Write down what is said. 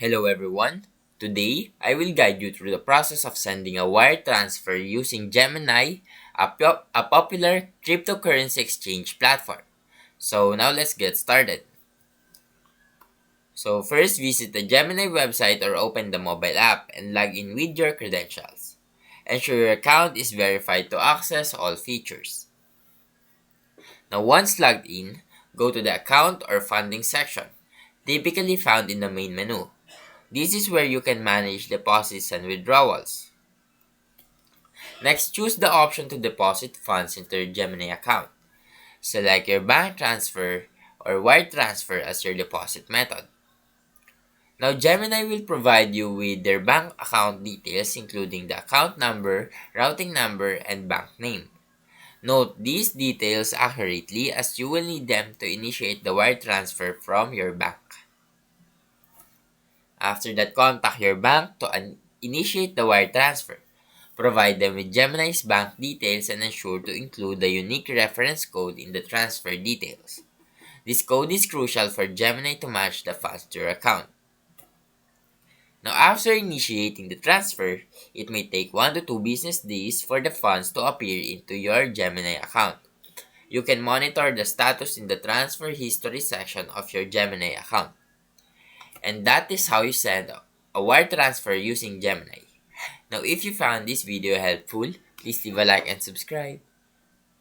Hello everyone. Today, I will guide you through the process of sending a wire transfer using Gemini, a popular cryptocurrency exchange platform. So now let's get started. So first, visit the Gemini website or open the mobile app and log in with your credentials. Ensure your account is verified to access all features. Now once logged in, go to the account or funding section, typically found in the main menu. This is where you can manage deposits and withdrawals. Next, choose the option to deposit funds into your Gemini account. Select your bank transfer or wire transfer as your deposit method. Now, Gemini will provide you with their bank account details including the account number, routing number, and bank name. Note these details accurately as you will need them to initiate the wire transfer from your bank. After that, contact your bank to initiate the wire transfer. Provide them with Gemini's bank details and ensure to include the unique reference code in the transfer details. This code is crucial for Gemini to match the funds to your account. Now, after initiating the transfer, it may take 1 to 2 business days for the funds to appear into your Gemini account. You can monitor the status in the transfer history section of your Gemini account. And that is how you send a wire transfer using Gemini. Now, if you found this video helpful, please leave a like and subscribe.